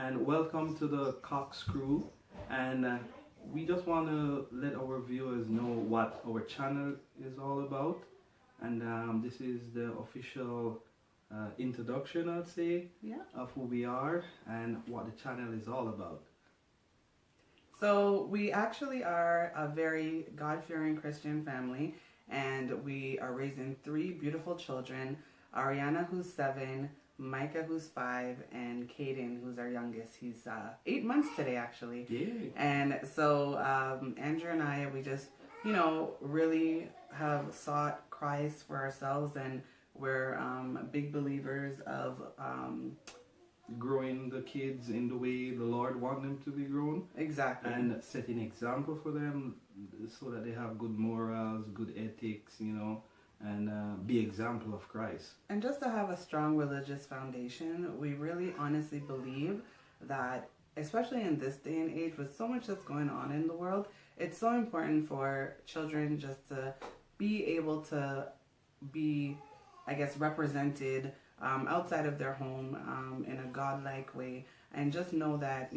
and welcome to the Cox Crew. And we just want to let our viewers know what our channel is all about. And this is the official introduction, I'd say, of who we are and what the channel is all about. So we actually are a very God-fearing Christian family, and we are raising 3 beautiful children: Ariana, who's 7, Micah, who's 5, and Caden, who's our youngest. He's 8 months today, actually. Yay. And so Andrew and I, we just, really have sought Christ for ourselves, and we're big believers of growing the kids in the way the Lord wants them to be grown. Exactly. And setting example for them so that they have good morals, good ethics, and be example of Christ. And just to have a strong religious foundation, we really honestly believe that, especially in this day and age with so much that's going on in the world, it's so important for children just to be able to be, I guess, represented outside of their home in a godlike way, and just know that,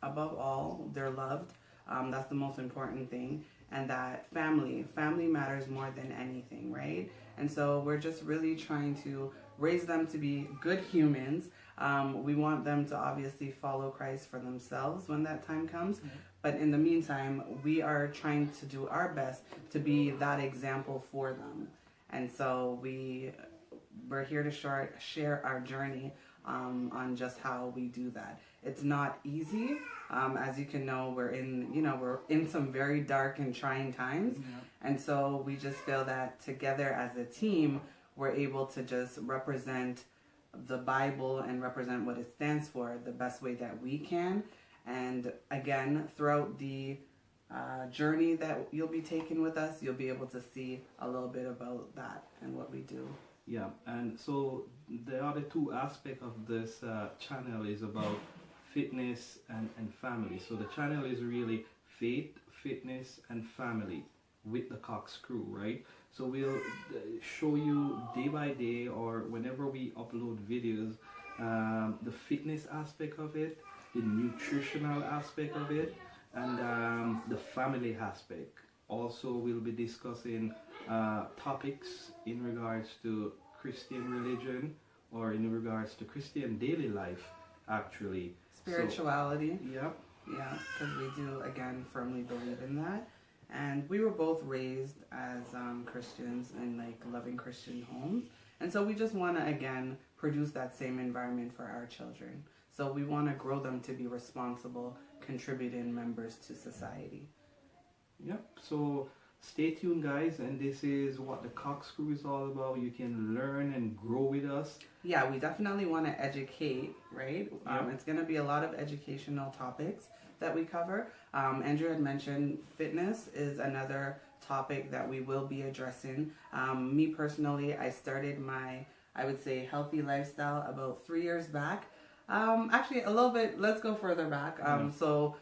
above all, they're loved. That's the most important thing. And that family matters more than anything, right? And so we're just really trying to raise them to be good humans. We want them to obviously follow Christ for themselves when that time comes. Mm-hmm. But in the meantime, we are trying to do our best to be that example for them. And so we're here to share our journey on just how we do that. It's not easy. As you can know, we're in some very dark and trying times. Yeah. And so we just feel that together as a team, we're able to just represent the Bible and represent what it stands for the best way that we can. And again, throughout the journey that you'll be taking with us, you'll be able to see a little bit about that and what we do. Yeah, and so the other 2 aspects of this channel is about fitness and family. So the channel is really faith, fitness, and family with the Cox Crew, right? So we'll show you day by day or whenever we upload videos, the fitness aspect of it, the nutritional aspect of it, and the family aspect. Also, we'll be discussing topics in regards to Christian religion or in regards to Christian daily life, actually. Spirituality. So, yeah. Yeah, because we do, again, firmly believe in that. And we were both raised as Christians in loving Christian homes. And so we just want to, again, produce that same environment for our children. So we want to grow them to be responsible, contributing members to society. Yep, so stay tuned, guys, and this is what the Cox Crew is all about. You can learn and grow with us. Yeah, we definitely want to educate, right? Yep. It's going to be a lot of educational topics that we cover. Andrew had mentioned fitness is another topic that we will be addressing. Me personally, I started my, I would say, healthy lifestyle about 3 years back. Actually, a little bit, let's go further back. So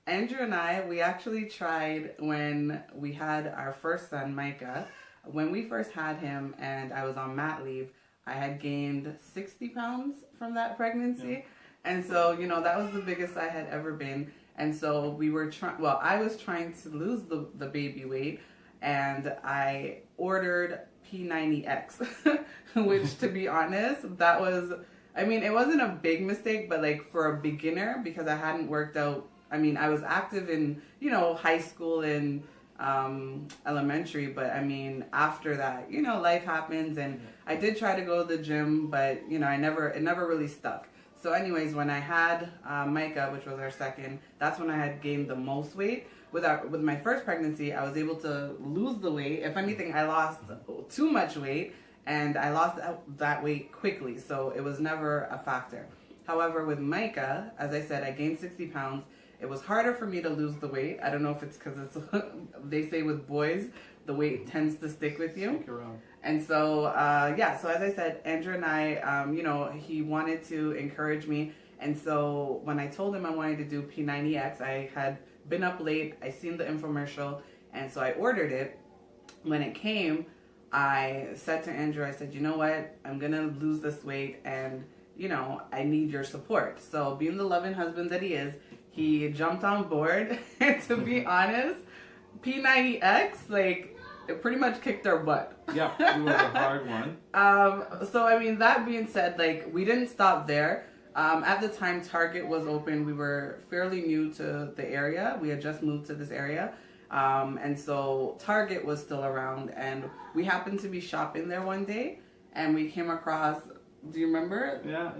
Andrew and I, we actually tried when we had our first son, Micah. When we first had him and I was on mat leave, I had gained 60 pounds from that pregnancy. Yeah. And so, that was the biggest I had ever been. And so I was trying to lose the baby weight, and I ordered P90X, which, to be honest, it wasn't a big mistake, but for a beginner, because I hadn't worked out. I was active in, high school and elementary, but after that, life happens, and I did try to go to the gym, but it never really stuck. So anyways, when I had Micah, which was our second, that's when I had gained the most weight. With my first pregnancy, I was able to lose the weight. If anything, I lost too much weight, and I lost that weight quickly, so it was never a factor. However, with Micah, as I said, I gained 60 pounds. It was harder for me to lose the weight. I don't know if it's because they say with boys, the weight tends to stick with you. Stick around. And so, so as I said, Andrew and I, he wanted to encourage me. And so when I told him I wanted to do P90X, I had been up late. I seen the infomercial. And so I ordered it. When it came, I said to Andrew, I said, you know what? I'm going to lose this weight. And, I need your support. So being the loving husband that he is, he jumped on board. And to be honest, P90X, like, it pretty much kicked our butt. Yeah, it was a hard one. So, I mean, that being said, like, we didn't stop there. At the time Target was open, we were fairly new to the area. We had just moved to this area. And so Target was still around, and we happened to be shopping there one day, and we came across, do you remember? Yeah,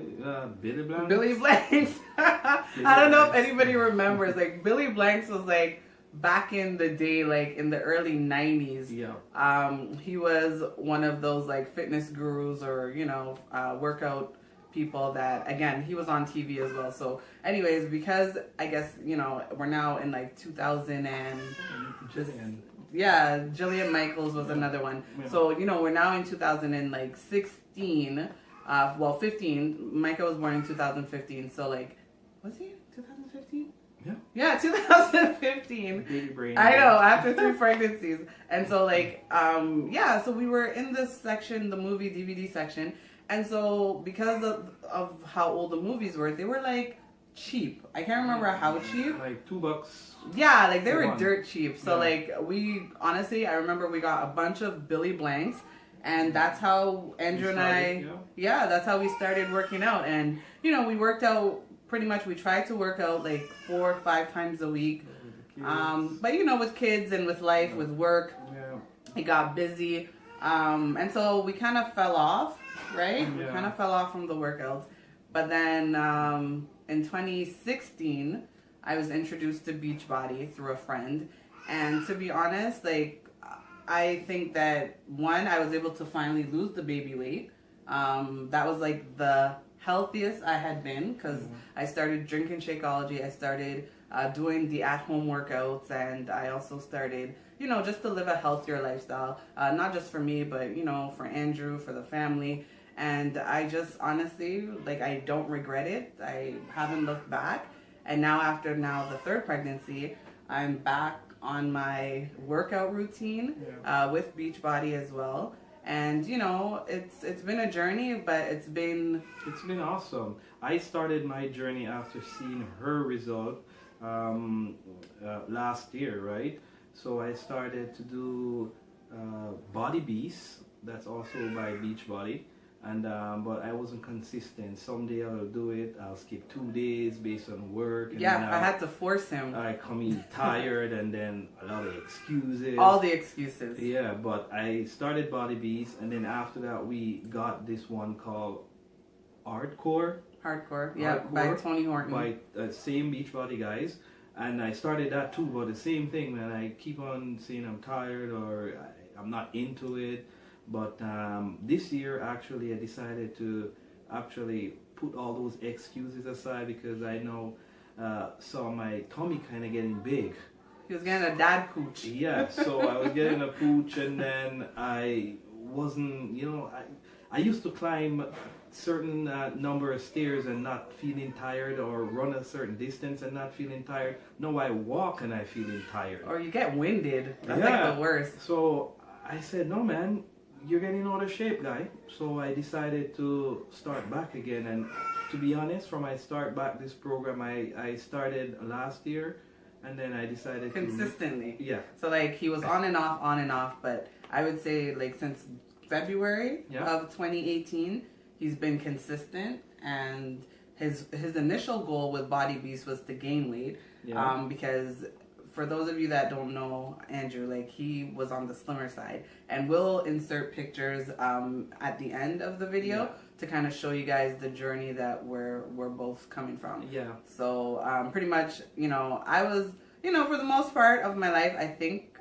Billy Blanks. Billy Blanks. I don't know if anybody remembers. Like, Billy Blanks was like back in the day, like in the early 90s. Yeah. He was one of those like fitness gurus or, workout people that, again, he was on TV as well. So anyways, because I guess, we're now in like 2000 and Jillian Michaels was another one. Yeah. So, we're now in 2016. 15. Micah was born in 2015. So, like, was he 2015? Yeah. Yeah, 2015. Baby brain. I know, after 3 pregnancies. And so, like, so we were in this section, the movie DVD section. And so, because of how old the movies were, they were, like, cheap. I can't remember how cheap. Like $2. Yeah, like, they were dirt cheap. So, like, I remember we got a bunch of Billy Blanks. And that's how Andrew and I, that's how we started working out. And, we worked out pretty much, we tried to work out like 4 or 5 times a week. But, with kids and with life, with work, it got busy. And so we kind of fell off, right? Yeah. We kind of fell off from the workouts. But then in 2016, I was introduced to Beachbody through a friend. And to be honest, like, I think that, one, I was able to finally lose the baby weight. That was like the healthiest I had been because I started drinking Shakeology. I started doing the at-home workouts, and I also started, just to live a healthier lifestyle. Not just for me, but, for Andrew, for the family. And I just honestly, like, I don't regret it. I haven't looked back. And now after the 3rd pregnancy, I'm back on my workout routine with Beachbody as well. And it's been a journey, but it's been awesome. I started my journey after seeing her result last year, right? So I started to do Body Beast. That's also by Beachbody. And but I wasn't consistent. Someday I'll do it. I'll skip 2 days based on work. And I had to force him. I come in tired, and then a lot of excuses. All the excuses. Yeah, but I started Body Beast, and then after that we got this one called Hardcore. By Tony Horton. By same Beachbody guys. And I started that too, but the same thing, man. I keep on saying I'm tired or I'm not into it. But this year, actually, I decided to actually put all those excuses aside because I saw my tummy kind of getting big. He was getting a dad pooch. Yeah, so I was getting a pooch, and then I wasn't, I used to climb certain number of stairs and not feeling tired, or run a certain distance and not feeling tired. No, I walk and I feeling tired. Or you get winded. That's like the worst. So I said, no, man. You're getting out of shape, guy. So I decided to start back again. And to be honest, from I start back this program, I started last year, and then I decided consistently. Yeah. So like he was on and off, but I would say like since February of 2018, he's been consistent. And his initial goal with Body Beast was to gain weight, because for those of you that don't know Andrew, like he was on the slimmer side, and we'll insert pictures at the end of the video to kind of show you guys the journey that we're both coming from. Yeah. So pretty much, I was, for the most part of my life,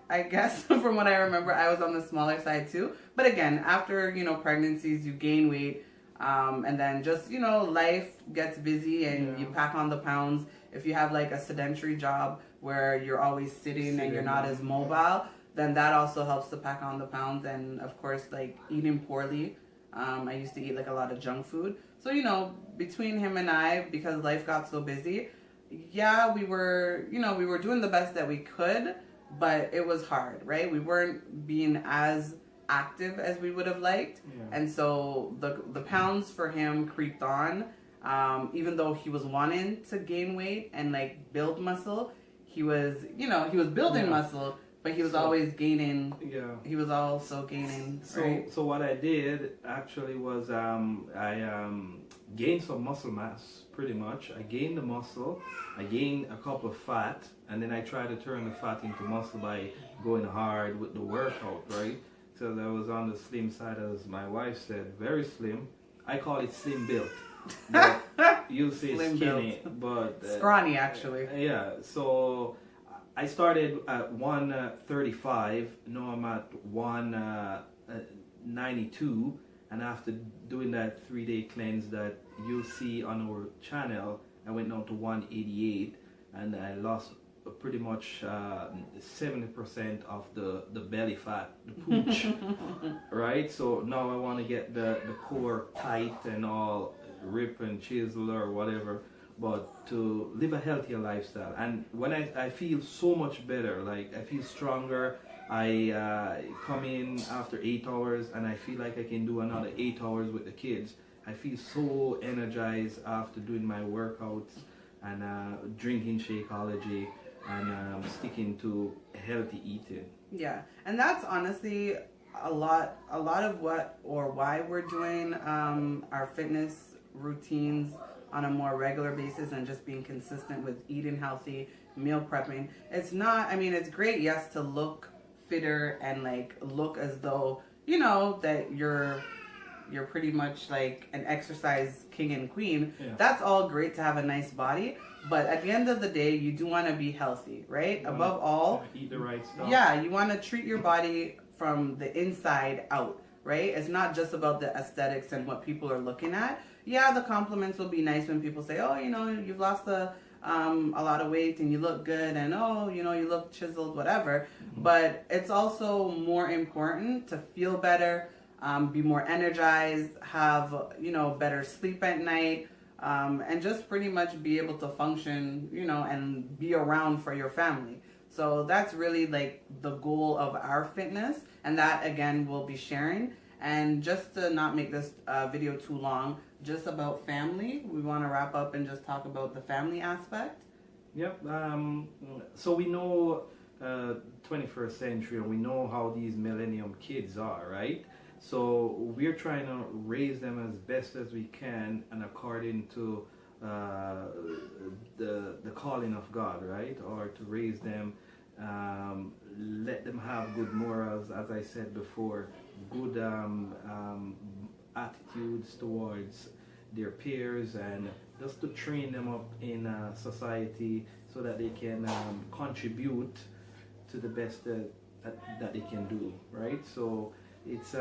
I guess from what I remember, I was on the smaller side too. But again, after pregnancies, you gain weight, and then just life gets busy and you pack on the pounds. If you have like a sedentary job where you're always sitting and you're not as mobile, then that also helps to pack on the pounds. And of course, like eating poorly, I used to eat like a lot of junk food. So, between him and I, because life got so busy, we were doing the best that we could, but it was hard, right? We weren't being as active as we would have liked. Yeah. And so the pounds for him creeped on. Even though he was wanting to gain weight and like build muscle, he was building Yeah. muscle, but he was So- always gaining. Yeah. He was also gaining. So, Right? so what I did actually was I gained some muscle mass, pretty much. I gained the muscle, I gained a cup of fat, and then I tried to turn the fat into muscle by going hard with the workout, right? So that was on the slim side, as my wife said, very slim. I call it slim built. But you say Slim skinny, but Scrawny, actually. yeah. So I started at 135. Now I'm at 192, and after doing that 3-day cleanse that you'll see on our channel, I went down to 188, and I lost pretty much 70% of the belly fat, the pooch, right? So now I want to get the core tight and all, rip and chisel or whatever, but to live a healthier lifestyle. And when I feel so much better, like I feel stronger. I come in after 8 hours and I feel like I can do another 8 hours with the kids. I feel so energized after doing my workouts and drinking Shakeology and sticking to healthy eating. Yeah, and that's honestly a lot of why we're doing our fitness routines on a more regular basis and just being consistent with eating healthy, meal prepping. It's not, I mean, it's great, yes, to look fitter and like look as though, that you're pretty much like an exercise king and queen. Yeah. That's all great to have a nice body, but at the end of the day, you do want to be healthy, right? Above all, eat the right stuff. yeah, you want to treat your body from the inside out, right? It's not just about the aesthetics and what people are looking at. Yeah, the compliments will be nice when people say, oh, you've lost a lot of weight and you look good, and oh, you look chiseled, whatever. Mm-hmm. But it's also more important to feel better, be more energized, have, better sleep at night, and just pretty much be able to function, and be around for your family. So that's really like the goal of our fitness, and that again we'll be sharing. And just to not make this video too long, just about family, we want to wrap up and just talk about the family aspect. Yep. So we know 21st century, and we know how these millennium kids are, right? So we're trying to raise them as best as we can, and according to the calling of God, right? Or to raise them, let them have good morals, as I said before, good attitudes towards their peers, and just to train them up in society so that they can contribute to the best that they can do, right? So it's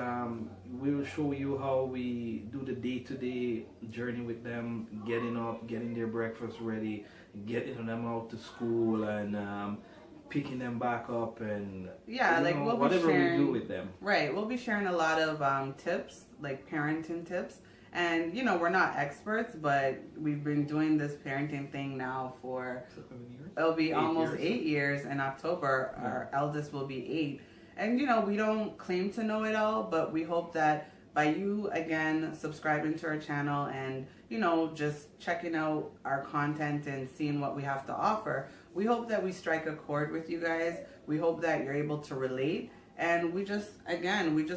we'll show you how we do the day-to-day journey with them, getting up, getting their breakfast ready, getting them out to school, and picking them back up, and Yeah, like we'll be whatever sharing, we do with them. Right, we'll be sharing a lot of tips, like parenting tips. And we're not experts, but we've been doing this parenting thing now for, 7 years? it'll be 8 almost years. 8 years in October. Yeah. Our eldest will be 8. And we don't claim to know it all, but we hope that by you again subscribing to our channel and just checking out our content and seeing what we have to offer, we hope that we strike a chord with you guys. We hope that you're able to relate. And we just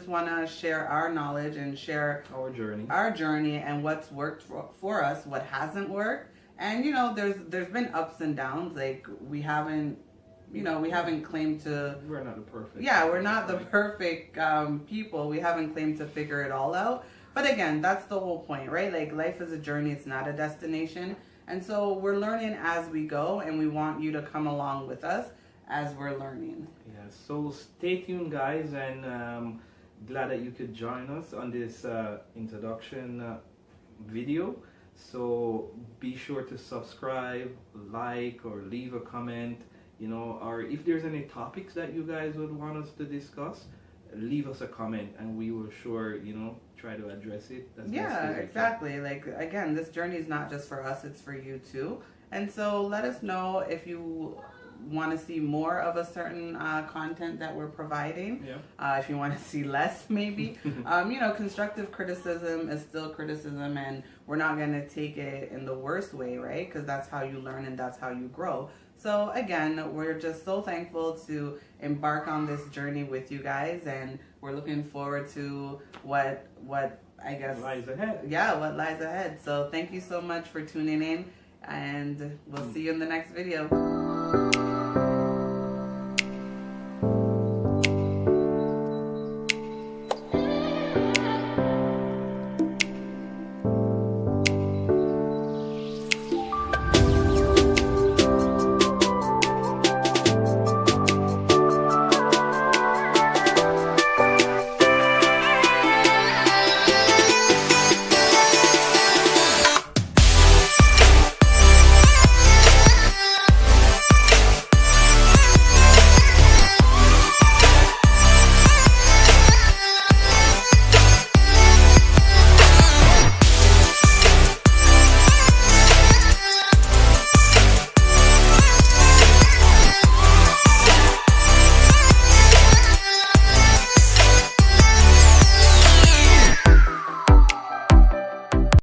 want to share our knowledge and share Our journey and what's worked for us, what hasn't worked. And there's been ups and downs. Like we haven't claimed to. We're not the perfect. Yeah, we're not the perfect people. We haven't claimed to figure it all out. But again, that's the whole point, right? Like life is a journey. It's not a destination. And so we're learning as we go, and we want you to come along with us as we're learning. Yeah, so stay tuned, guys, and glad that you could join us on this introduction video. So be sure to subscribe, like, or leave a comment, or if there's any topics that you guys would want us to discuss, leave us a comment and we will try to address it as best Yeah, as we can. exactly. Like again, this journey is not just for us, it's for you too. And so let us know if you want to see more of a certain content that we're providing. Yeah. If you want to see less, maybe. Constructive criticism is still criticism, and we're not going to take it in the worst way, right? Because that's how you learn and that's how you grow. So again, we're just so thankful to embark on this journey with you guys, and we're looking forward to what I guess lies ahead. Yeah, what lies ahead. So thank you so much for tuning in, and we'll see you in the next video.